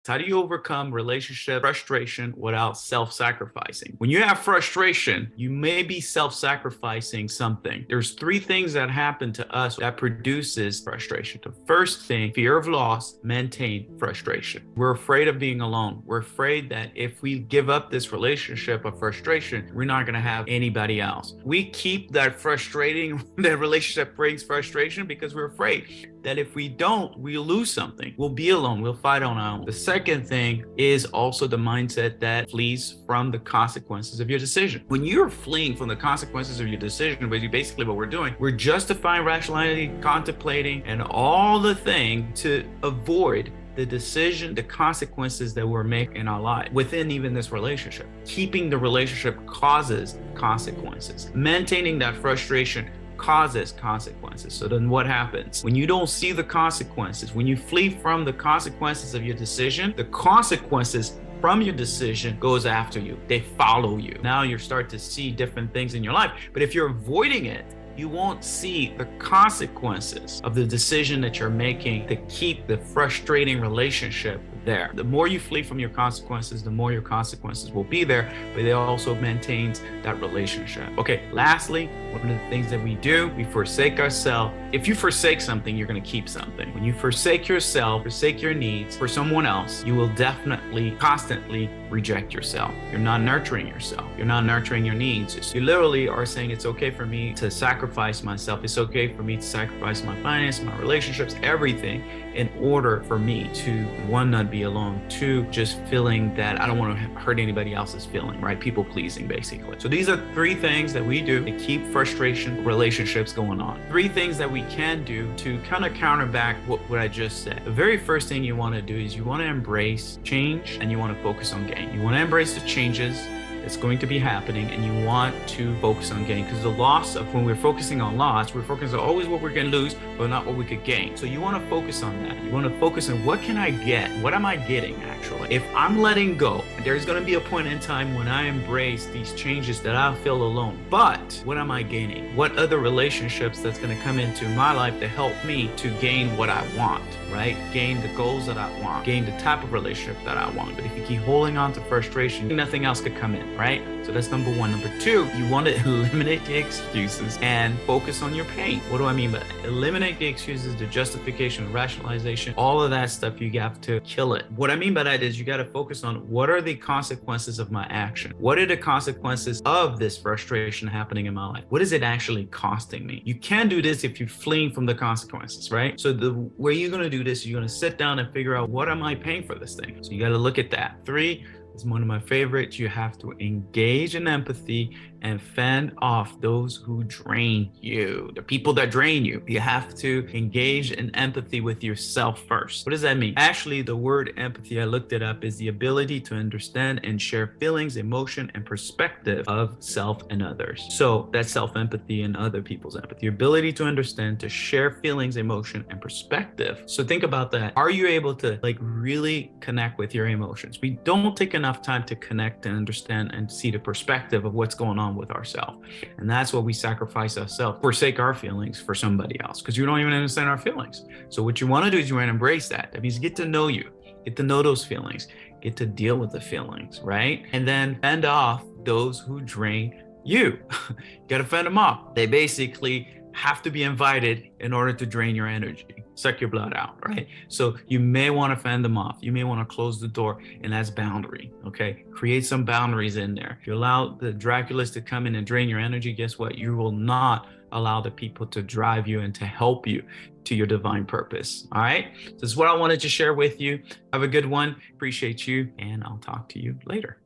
How do you overcome relationship frustration without self-sacrificing? When you have frustration, you may be self-sacrificing something. There's three things that happen to us that produces frustration. The first thing, fear of loss, maintain frustration. We're afraid of being alone. We're afraid that if we give up this relationship of frustration, we're not going to have anybody else. We keep that that relationship brings frustration because we're afraid that if we don't, we'll lose something. We'll be alone. We'll fight on our own. The second thing is also the mindset that flees from the consequences of your decision. When you're fleeing from the consequences of your decision, basically what we're doing, we're justifying, rationality, contemplating, and all the things to avoid the decision, the consequences that we're making in our life within even this relationship. Keeping the relationship causes consequences. Maintaining that frustration causes consequences. So then what happens? When you don't see the consequences, when you flee from the consequences of your decision, the consequences from your decision goes after you. They follow you. Now you start to see different things in your life. But if you're avoiding it, you won't see the consequences of the decision that you're making to keep the frustrating relationship there. The more you flee from your consequences, the more your consequences will be there, but it also maintains that relationship. Okay, lastly, one of the things that we do, we forsake ourselves. If you forsake something, you're going to keep something. When you forsake yourself, forsake your needs for someone else, you will definitely constantly reject yourself. You're not nurturing yourself. You're not nurturing your needs. You literally are saying it's okay for me to sacrifice myself. It's okay for me to sacrifice my finances, my relationships, everything in order for me to, one, not be alone, two, just feeling that I don't want to hurt anybody else's feeling, right? People pleasing, basically. So these are three things that we do to keep frustration relationships going on. Three things that we can do to kind of counter back what I just said. The very first thing you want to do is you want to embrace change and you want to focus on gain. You want to embrace the changes that's going to be happening and you want to focus on gain, because the loss of when we're focusing on loss, we're focusing on always what we're going to lose, but not what we could gain. So you want to focus on that. You want to focus on what can I get? What am I getting actually? If I'm letting go, there's going to be a point in time when I embrace these changes that I feel alone. But what am I gaining? What other relationships that's going to come into my life to help me to gain what I want, right? Gain the goals that I want, gain the type of relationship that I want. But if you keep holding on to frustration, nothing else could come in, right? So that's number one. Number two, you want to eliminate the excuses and focus on your pain. What do I mean by that? Eliminate the excuses, the justification, rationalization, all of that stuff. You have to kill it. What I mean by that is you got to focus on what are the consequences of my action? What are the consequences of this frustration happening in my life? What is it actually costing me? You can do this if you're fleeing from the consequences, right? So the way you're going to do this, you're going to sit down and figure out, what am I paying for this thing? So you got to look at that. Three is one of my favorites. You have to engage in empathy and fend off those who drain you, the people that drain you. You have to engage in empathy with yourself first. What does that mean? Actually, the word empathy, I looked it up, is the ability to understand and share feelings, emotion, and perspective of self and others. So that's self-empathy and other people's empathy. The ability to understand, to share feelings, emotion, and perspective. So think about that. Are you able to really connect with your emotions? We don't take enough time to connect and understand and see the perspective of what's going on with ourselves. And that's what we sacrifice ourselves, forsake our feelings for somebody else, because you don't even understand our feelings. So what you want to do is you want to embrace that. That means get to know you, get to know those feelings, get to deal with the feelings, right? And then fend off those who drain you. You got to fend them off. They basically have to be invited in order to drain your energy, suck your blood out, right? So you may want to fend them off. You may want to close the door, and that's boundary, okay? Create some boundaries in there. If you allow the Draculas to come in and drain your energy, guess what? You will not allow the people to drive you and to help you to your divine purpose, all right? This is what I wanted to share with you. Have a good one. Appreciate you, and I'll talk to you later.